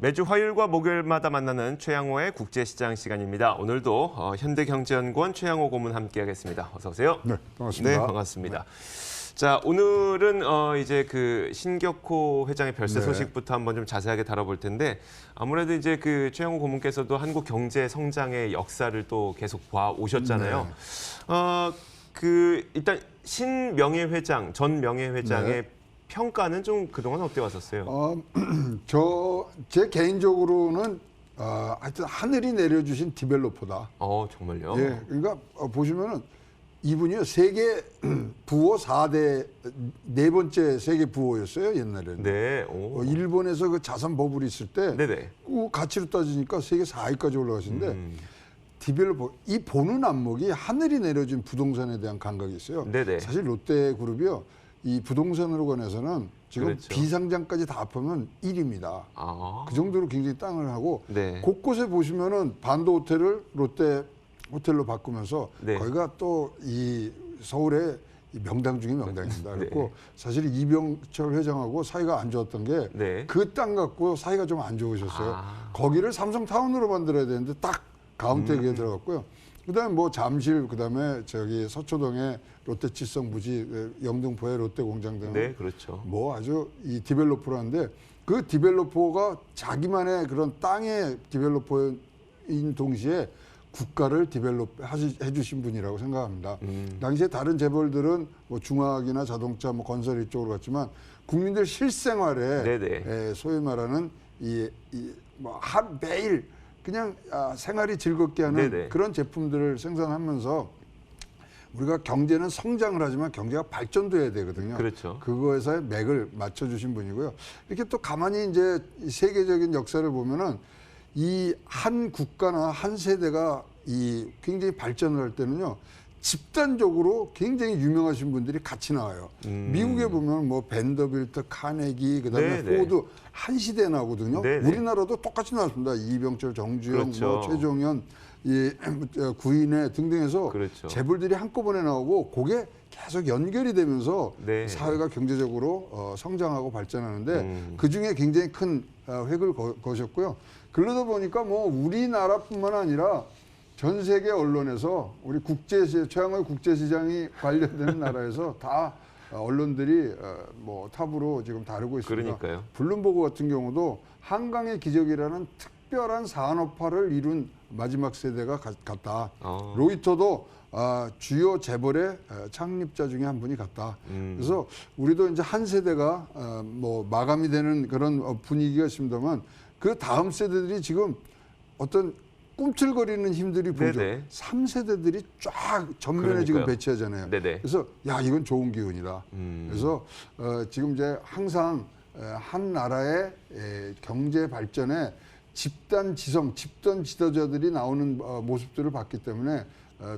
매주 화요일과 목요일마다 만나는 최양호의 국제시장 시간입니다. 오늘도 현대경제연구원 최양호 고문 함께하겠습니다. 어서 오세요. 네, 반갑습니다. 네, 반갑습니다. 자, 오늘은 이제 그 신격호 회장의 별세 소식부터 한번 좀 자세하게 다뤄볼 텐데 아무래도 이제 그 최양호 고문께서도 한국 경제 성장의 역사를 또 계속 봐 오셨잖아요. 일단 신 명예회장, 전 명예회장의 평가는 좀 그동안 어떻게 왔었어요? 제 개인적으로는 하여튼 하늘이 내려주신 디벨로퍼다. 정말요? 예, 그러니까 보시면은 이분이요 세계 부호 4대 네 번째 세계 부호였어요 옛날에는. 네. 일본에서 그 자산 버블이 있을 때, 네네. 그 가치로 따지니까 세계 4위까지 올라가시는데 디벨로퍼 이 보는 안목이 하늘이 내려준 부동산에 대한 감각이 있어요. 네네. 사실 롯데그룹이요. 이 부동산으로 관해서는 지금 그렇죠. 비상장까지 다 합하면 1위입니다. 그 정도로 굉장히 땅을 하고 네. 곳곳에 보시면은 반도 호텔을 롯데 호텔로 바꾸면서 네. 거기가 또 이 서울의 명당 중에 명당입니다. 그리고 사실 이병철 회장하고 사이가 안 좋았던 게 그 땅 갖고 사이가 좀 안 좋으셨어요. 거기를 삼성타운으로 만들어야 되는데 딱 가운데에 들어갔고요. 그다음에 뭐 잠실, 그다음에 저기 서초동에 롯데칠성 부지, 영등포의 롯데공장 등, 네, 그렇죠. 뭐 아주 이 디벨로퍼라는데 그 디벨로퍼가 자기만의 그런 땅의 디벨로퍼인 동시에 국가를 디벨롭 해주신 분이라고 생각합니다. 당시에 다른 재벌들은 뭐 중화학이나 자동차, 뭐 건설 이쪽으로 갔지만 국민들 실생활에 소위 말하는 매일 그냥 생활이 즐겁게 하는 그런 제품들을 생산하면서 우리가 경제는 성장을 하지만 경제가 발전도 해야 되거든요. 그렇죠. 그거에서의 맥을 맞춰주신 분이고요. 이렇게 또 가만히 이제 세계적인 역사를 보면은 이 한 국가나 한 세대가 이 굉장히 발전을 할 때는요. 집단적으로 굉장히 유명하신 분들이 같이 나와요. 미국에 보면 뭐 벤더빌트, 카네기, 그다음에 포드 한 시대에 나오거든요. 우리나라도 똑같이 나왔습니다. 이병철, 정주영, 뭐 최종현, 구인회 등등해서 재벌들이 한꺼번에 나오고 그게 계속 연결이 되면서 사회가 경제적으로 성장하고 발전하는데 그 중에 굉장히 큰 획을 거셨고요. 그러다 보니까 뭐 우리나라뿐만 아니라 전 세계 언론에서 우리 최양호의 국제시장이 관련되는 나라에서 다 언론들이 뭐 탑으로 지금 다루고 있습니다. 그러니까요. 블룸버그 같은 경우도 한강의 기적이라는 특별한 산업화를 이룬 마지막 세대가 같다. 로이터도 주요 재벌의 창립자 중에 한 분이 같다. 그래서 우리도 이제 한 세대가 뭐 마감이 되는 그런 분위기가 있습니다만 그 다음 세대들이 지금 어떤 꿈틀거리는 힘들이 보죠. 3세대들이 쫙 전면에 지금 배치하잖아요. 그래서 야 이건 좋은 기운이다. 그래서 지금 이제 항상 한 나라의 경제 발전에 집단 지도자들이 나오는 모습들을 봤기 때문에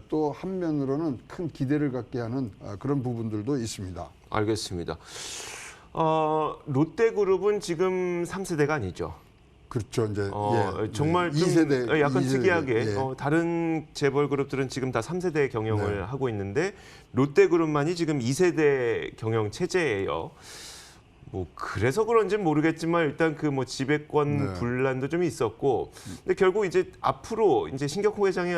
또 한면으로는 큰 기대를 갖게 하는 그런 부분들도 있습니다. 알겠습니다. 롯데그룹은 지금 3세대가 아니죠? 그렇죠. 이제 정말 좀 2세대, 약간 2세대, 특이하게 다른 재벌 그룹들은 지금 다 3세대 경영을 하고 있는데 롯데그룹만이 지금 2세대 경영 체제예요. 뭐 그래서 그런지는 모르겠지만 일단 그 뭐 지배권 분란도 좀 있었고, 근데 결국 이제 앞으로 이제 신격호 회장이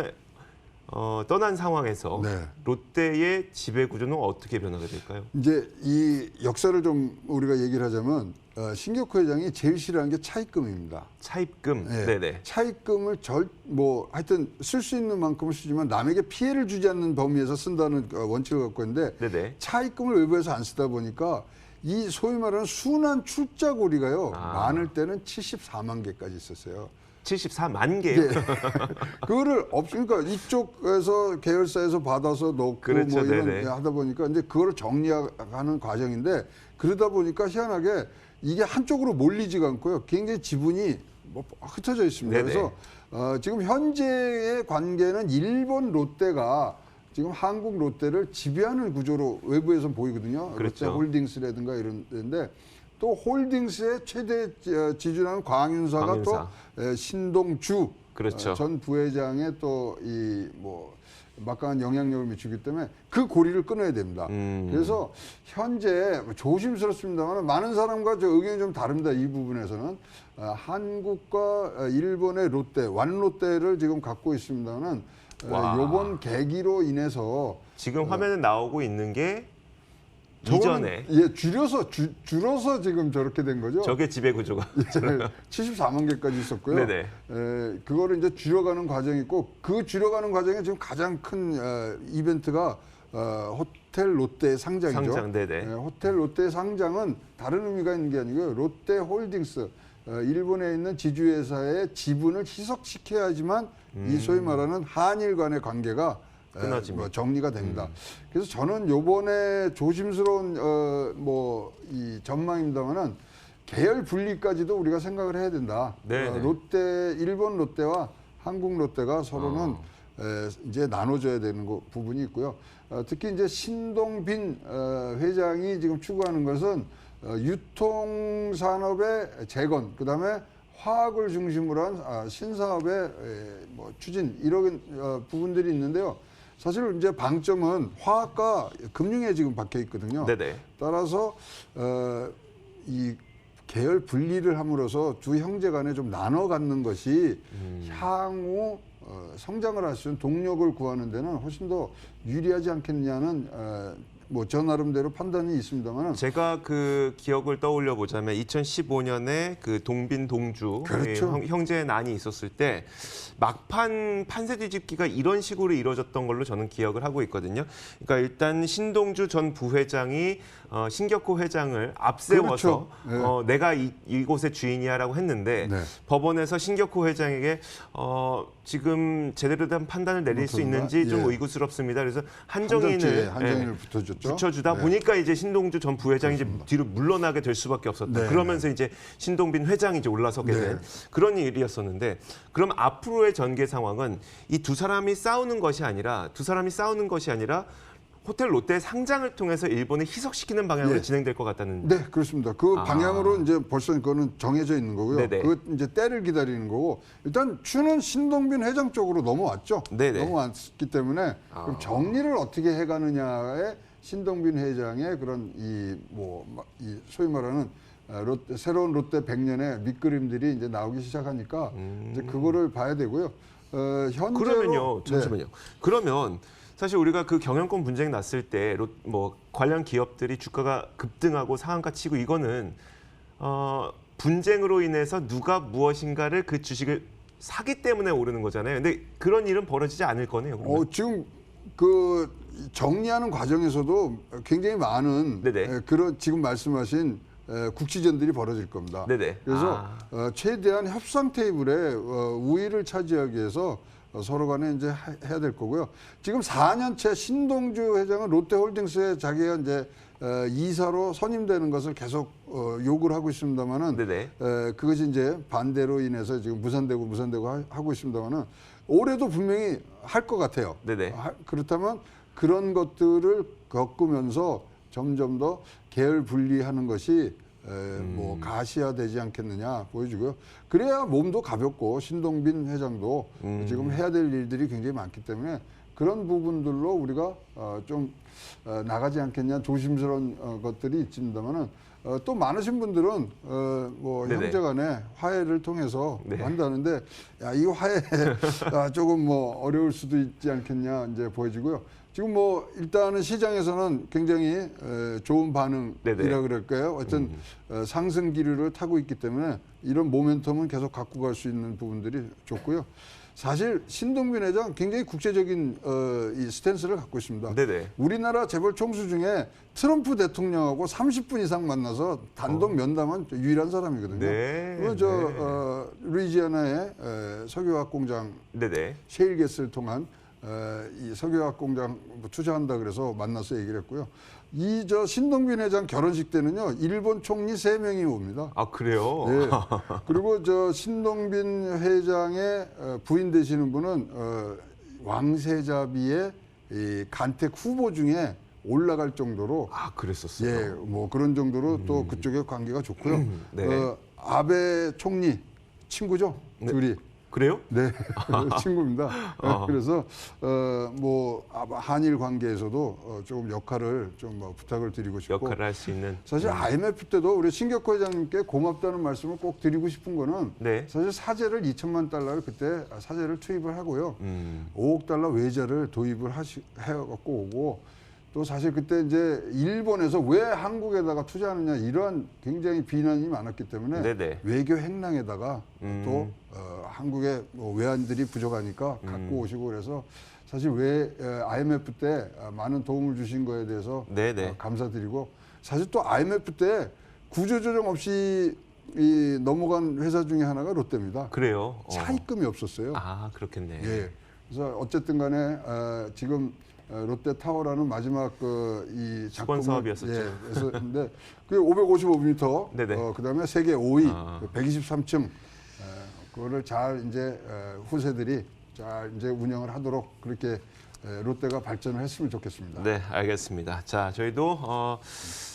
떠난 상황에서 롯데의 지배 구조는 어떻게 변화가 될까요? 이제 이 역사를 좀 우리가 얘기를 하자면 신격호 회장이 제일 싫어하는 게 차입금입니다. 차입금. 네네. 차입금을 하여튼 쓸 수 있는 만큼은 쓰지만 남에게 피해를 주지 않는 범위에서 쓴다는 원칙을 갖고 있는데 차입금을 외부에서 안 쓰다 보니까 이 소위 말하는 순환 출자고리가요. 많을 때는 74만 개까지 있었어요. 74만 개요? 그거를 그러니까 이쪽에서 계열사에서 받아서 넣고 뭐 이런 하다 보니까 이제 그거를 정리하는 과정인데 그러다 보니까 희한하게 이게 한쪽으로 몰리지가 않고요. 굉장히 지분이 뭐 흩어져 있습니다. 그래서 지금 현재의 관계는 일본 롯데가 지금 한국 롯데를 지배하는 구조로 외부에서 보이거든요. 롯데 홀딩스라든가 이런 데인데 또 홀딩스의 최대 지주라는 광윤사가 또 신동주 전 부회장의 또 이 뭐 막강한 영향력을 미치기 때문에 그 고리를 끊어야 됩니다. 그래서 현재 조심스럽습니다만 많은 사람과 저 의견이 좀 다릅니다. 이 부분에서는 한국과 일본의 롯데, 완롯데를 지금 갖고 있습니다만 이번 계기로 인해서 지금 화면에 나오고 있는 게 저거는, 이전에 예, 줄어서 지금 저렇게 된 거죠. 저게 지배 구조가 74만 개까지 있었고요. 네네. 그거를 이제 줄여가는 과정이 있고 그 줄여가는 과정에 지금 가장 큰 이벤트가 호텔 롯데 상장이죠. 상장, 네네. 호텔 롯데 상장은 다른 의미가 있는 게 아니고요. 롯데홀딩스 일본에 있는 지주회사의 지분을 희석시켜야지만 이 소위 말하는 한일 간의 관계가 끊어집니다. 정리가 됩니다. 그래서 저는 요번에 조심스러운 이 전망입니다만은 계열 분리까지도 우리가 생각을 해야 된다. 롯데 일본 롯데와 한국 롯데가 서로는 이제 나눠줘야 되는 부분이 있고요. 특히 이제 신동빈 회장이 지금 추구하는 것은 유통산업의 재건, 그다음에 화학을 중심으로 한 신사업의 추진 이런 부분들이 있는데요. 사실 이제 방점은 화학과 금융에 지금 박혀 있거든요. 네네. 따라서 이 계열 분리를 함으로써 두 형제 간에 좀 나눠 갖는 것이 향후 성장을 할 수 있는 동력을 구하는 데는 훨씬 더 유리하지 않겠느냐는 저 나름대로 판단이 있습니다만 제가 그 기억을 떠올려 보자면 2015년에 그 동빈 동주 그렇죠. 형제 난이 있었을 때 막판 판세 뒤집기가 이런 식으로 이루어졌던 걸로 저는 기억을 하고 있거든요. 그러니까 일단 신동주 전 부회장이 신격호 회장을 앞세워서 그렇죠. 네. 내가 이곳의 주인이야라고 했는데 네. 법원에서 신격호 회장에게 지금 제대로 된 판단을 내릴 수 있는지 좀 의구스럽습니다. 그래서 한정인을 붙여주다 보니까 이제 신동주 전 부회장이 이제 뒤로 물러나게 될 수밖에 없었다. 네. 그러면서 이제 신동빈 회장이 이제 올라서게 된 그런 일이었었는데, 그럼 앞으로의 전개 상황은 이 두 사람이 싸우는 것이 아니라 호텔 롯데 상장을 통해서 일본을 희석시키는 방향으로 진행될 것 같다는. 네, 그렇습니다. 그 방향으로 이제 벌써 그거는 정해져 있는 거고요. 네네. 그 이제 때를 기다리는 거고, 일단 추는 신동빈 회장 쪽으로 넘어왔죠. 네네. 넘어왔기 때문에 그럼 정리를 어떻게 해가느냐에 신동빈 회장의 그런 이 소위 말하는 새로운 롯데 100년의 밑그림들이 이제 나오기 시작하니까 이제 그거를 봐야 되고요. 현재로 그러면요, 잠시만요. 그러면 사실 우리가 그 경영권 분쟁이 났을 때 관련 기업들이 주가가 급등하고 상한가 치고 이거는 분쟁으로 인해서 누가 무엇인가를 그 주식을 사기 때문에 오르는 거잖아요. 근데 그런 일은 벌어지지 않을 거네요. 그러면. 지금 그 정리하는 과정에서도 굉장히 많은 그런 지금 말씀하신 국지전들이 벌어질 겁니다. 네네. 그래서 최대한 협상 테이블에 우위를 차지하기 위해서 서로 간에 이제 해야 될 거고요. 지금 4년째 신동주 회장은 롯데홀딩스에 자기가 이제 이사로 선임되는 것을 계속 요구를 하고 있습니다만은 그것이 이제 반대로 인해서 지금 무산되고 하고 있습니다만은 올해도 분명히 할 것 같아요. 그렇다면 그런 것들을 겪으면서 점점 더 계열 분리하는 것이 가시화되지 않겠느냐 보여주고요. 그래야 몸도 가볍고 신동빈 회장도 지금 해야 될 일들이 굉장히 많기 때문에 그런 부분들로 우리가 좀 나가지 않겠냐 조심스러운 것들이 있습니다만은 또 많으신 분들은 형제간에 화해를 통해서 한다는데 이 화해 조금 어려울 수도 있지 않겠냐 이제 보여지고요. 지금 일단은 시장에서는 굉장히 좋은 반응이라 그럴까요? 어떤 상승 기류를 타고 있기 때문에 이런 모멘텀은 계속 갖고 갈 수 있는 부분들이 좋고요. 사실 신동빈 회장 굉장히 국제적인 이 스탠스를 갖고 있습니다. 우리나라 재벌 총수 중에 트럼프 대통령하고 30분 이상 만나서 단독 면담한 유일한 사람이거든요. 루이지애나의 석유화학 공장 셰일게스를 통한 이 석유화학 공장 투자한다 그래서 만나서 얘기를 했고요. 신동빈 회장 결혼식 때는요, 일본 총리 3명이 옵니다. 아, 그래요? 네. 그리고 신동빈 회장의 부인 되시는 분은 왕세자비의 이 간택 후보 중에 올라갈 정도로. 그랬었어요. 예, 그런 정도로 또 그쪽에 관계가 좋고요. 아베 총리 친구죠, 둘이. 그래요? 네, 친구입니다. 그래서 뭐 한일 관계에서도 조금 역할을 좀 뭐 부탁을 드리고 싶고 역할을 할 수 있는. 사실 IMF 때도 우리 신격호 회장님께 고맙다는 말씀을 꼭 드리고 싶은 거는 네. 사실 사재를 2천만 달러를 그때 사재를 투입을 하고요. 5억 달러 외자를 도입을 해갖고 오고 또 사실 그때 이제 일본에서 왜 한국에다가 투자하느냐 이러한 굉장히 비난이 많았기 때문에 네네. 외교 행랑에다가 또 한국의 뭐 외환들이 부족하니까 갖고 오시고 그래서 사실 왜 IMF 때 많은 도움을 주신 거에 대해서 네네. 감사드리고 사실 또 IMF 때 구조조정 없이 넘어간 회사 중에 하나가 롯데입니다. 그래요. 차입금이 없었어요. 아, 그렇겠네. 예. 그래서 어쨌든 간에 지금 롯데타워라는 마지막 이 수건 사업이었었죠. 예, 했었는데 그 555m, 네네. 그다음에 세계 5위, 123층 그거를 잘 이제 후세들이 잘 이제 운영을 하도록 그렇게 롯데가 발전을 했으면 좋겠습니다. 네, 알겠습니다. 자, 저희도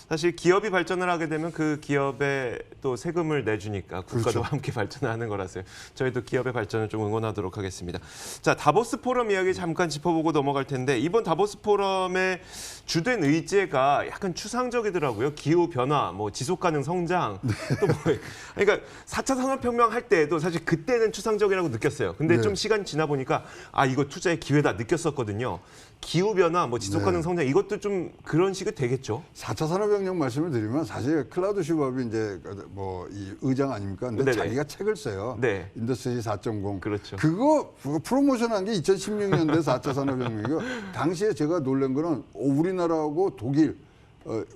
사실 기업이 발전을 하게 되면 그 기업에 또 세금을 내주니까 국가도 그렇죠. 함께 발전하는 거라서요. 저희도 기업의 발전을 좀 응원하도록 하겠습니다. 자, 다보스 포럼 이야기 잠깐 짚어보고 넘어갈 텐데 이번 다보스 포럼의 주된 의제가 약간 추상적이더라고요. 기후 변화, 뭐 지속 가능 성장, 또 뭐 그러니까 4차 산업혁명 할 때도 사실 그때는 추상적이라고 느꼈어요. 근데 네. 좀 시간이 지나 보니까 아, 이거 투자의 기회다 느꼈었거든요. 기후 변화, 뭐 지속 가능 성장 이것도 좀 그런 식이 되겠죠. 4차 산업혁명 말씀을 드리면 사실 클라우드 슈밥이 이제 뭐 이 의장 아닙니까? 근데 네네. 자기가 책을 써요. 네. 인더스트리 4.0. 그렇죠. 그거 프로모션한 게 2016년대 4차 산업혁명이고 당시에 제가 놀란 거는 우리나라하고 독일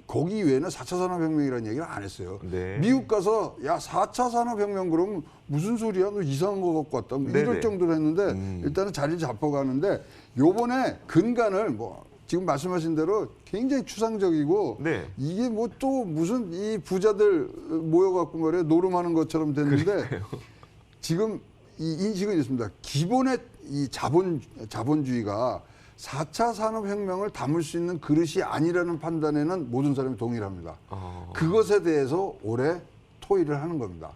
거기 이외에는 4차 산업혁명이라는 얘기를 안 했어요. 네. 미국 가서 야 4차 산업혁명 그러면 무슨 소리야? 너 이상한 거 갖고 왔다. 뭐 이럴 네네. 정도로 했는데 일단은 자리를 잡아가는데 요번에 근간을 뭐 지금 말씀하신 대로 굉장히 추상적이고 네. 이게 뭐 또 무슨 이 부자들 모여갖고 말이에요. 노름하는 것처럼 됐는데 지금 이 인식은 있습니다. 기본의 이 자본주의가 4차 산업혁명을 담을 수 있는 그릇이 아니라는 판단에는 모든 사람이 동의를 합니다. 그것에 대해서 올해 토의를 하는 겁니다.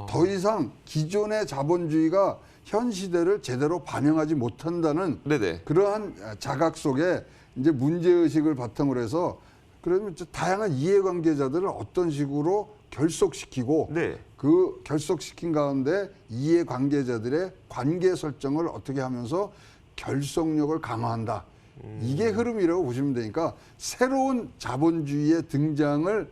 더 이상 기존의 자본주의가 현 시대를 제대로 반영하지 못한다는 네네. 그러한 자각 속에 이제 문제의식을 바탕으로 해서 그러면 이제 다양한 이해관계자들을 어떤 식으로 결속시키고 네. 그 결속시킨 가운데 이해관계자들의 관계 설정을 어떻게 하면서 결속력을 강화한다. 이게 흐름이라고 보시면 되니까 새로운 자본주의의 등장을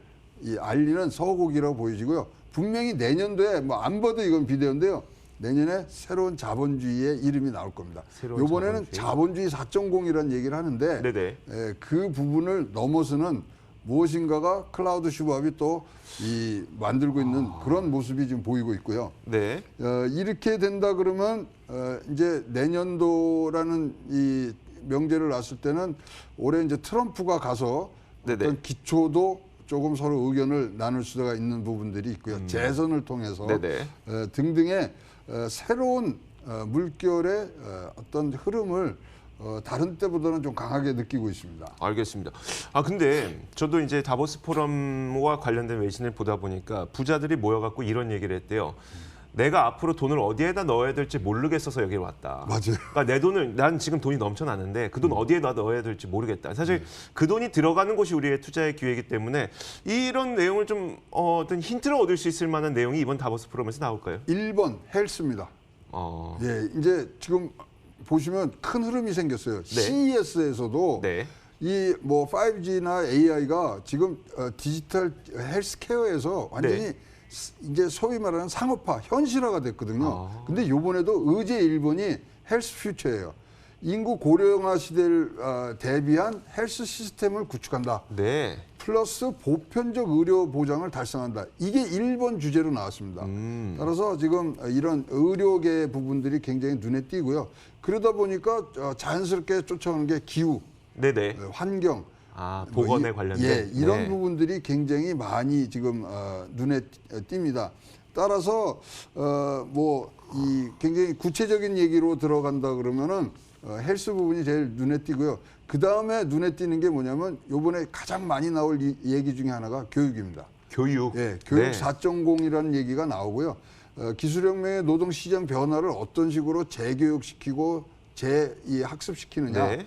알리는 서곡이라고 보여지고요. 분명히 내년도에 뭐 안 봐도 이건 비대오인데요. 내년에 새로운 자본주의의 이름이 나올 겁니다. 이번에는 자본주의 4.0이라는 얘기를 하는데 네네. 그 부분을 넘어서는 무엇인가가 클라우드 슈밥이 또 만들고 있는 그런 모습이 지금 보이고 있고요. 네. 이렇게 된다 그러면 이제 내년도라는 이 명제를 놨을 때는 올해 이제 트럼프가 가서 네네. 어떤 기초도 조금 서로 의견을 나눌 수가 있는 부분들이 있고요. 재선을 통해서 네네. 등등의 새로운 물결의 어떤 흐름을 다른 때보다는 좀 강하게 느끼고 있습니다. 알겠습니다. 아 근데 저도 이제 다보스 포럼과 관련된 외신을 보다 보니까 부자들이 모여갖고 이런 얘기를 했대요. 내가 앞으로 돈을 어디에다 넣어야 될지 모르겠어서 여기 왔다. 맞아요. 그러니까 내 돈을 난 지금 돈이 넘쳐나는데 그 돈 어디에다 넣어야 될지 모르겠다. 사실 그 돈이 들어가는 곳이 우리의 투자의 기회이기 때문에 이런 내용을 좀 어떤 힌트를 얻을 수 있을 만한 내용이 이번 다보스 포럼에서 나올까요? 1번 헬스입니다. 예, 이제 지금 보시면 큰 흐름이 생겼어요. 네. CES에서도 네. 이 뭐 5G나 AI가 지금 디지털 헬스케어에서 완전히 네. 이제 소위 말하는 상업화, 현실화가 됐거든요. 근데 이번에도 의제 1번이 헬스 퓨처예요. 인구 고령화 시대를 대비한 헬스 시스템을 구축한다. 네. 플러스 보편적 의료 보장을 달성한다. 이게 1번 주제로 나왔습니다. 따라서 지금 이런 의료계 부분들이 굉장히 눈에 띄고요. 그러다 보니까 자연스럽게 쫓아오는 게 기후, 네네. 환경, 보건에 관련된 이런 네. 부분들이 굉장히 많이 지금 눈에 띕니다. 따라서 이 굉장히 구체적인 얘기로 들어간다 그러면은 헬스 부분이 제일 눈에 띄고요. 그 다음에 눈에 띄는 게 뭐냐면 이번에 가장 많이 나올 얘기 중에 하나가 교육입니다. 교육. 예, 교육 네. 4.0이라는 얘기가 나오고요. 기술혁명의 노동시장 변화를 어떤 식으로 재교육시키고 학습시키느냐. 네.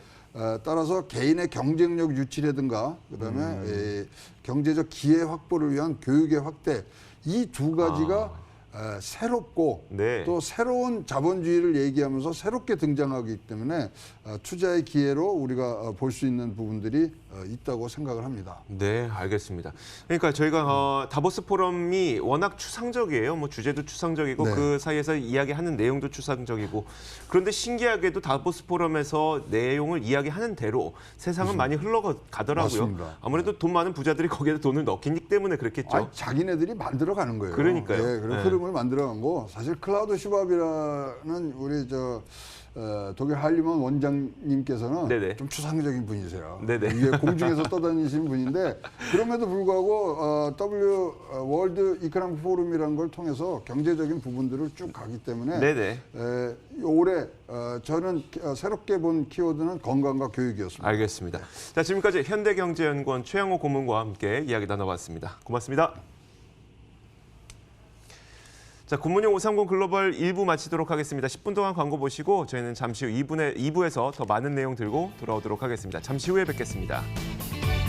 따라서 개인의 경쟁력 유치라든가 그다음에 경제적 기회 확보를 위한 교육의 확대 이 두 가지가 새롭고 네. 또 새로운 자본주의를 얘기하면서 새롭게 등장하기 때문에 투자의 기회로 우리가 볼 수 있는 부분들이 있다고 생각을 합니다. 네, 알겠습니다. 그러니까 저희가 다보스 포럼이 워낙 추상적이에요. 뭐 주제도 추상적이고 네. 그 사이에서 이야기하는 내용도 추상적이고 그런데 신기하게도 다보스 포럼에서 내용을 이야기하는 대로 세상은 많이 흘러가더라고요. 맞습니다. 아무래도 돈 많은 부자들이 거기에 돈을 넣기 때문에 그렇겠죠. 아니, 자기네들이 만들어가는 거예요. 그러니까요. 예, 그런 네. 흐름을 만들어간 거. 사실 클라우드 슈밥이라는 우리 독일 할리먼 원장님께서는 네네. 좀 추상적인 분이세요. 네네. 위에 공중에서 떠다니시는 분인데 그럼에도 불구하고 월드 이코노믹 포럼이라는 걸 통해서 경제적인 부분들을 쭉 가기 때문에 네네. 올해 저는 새롭게 본 키워드는 건강과 교육이었습니다. 알겠습니다. 자, 지금까지 현대경제연구원 최양호 고문과 함께 이야기 나눠봤습니다. 고맙습니다. 자, 굿모닝 530 글로벌 1부 마치도록 하겠습니다. 10분 동안 광고 보시고 저희는 잠시 후 2부에서 더 많은 내용 들고 돌아오도록 하겠습니다. 잠시 후에 뵙겠습니다.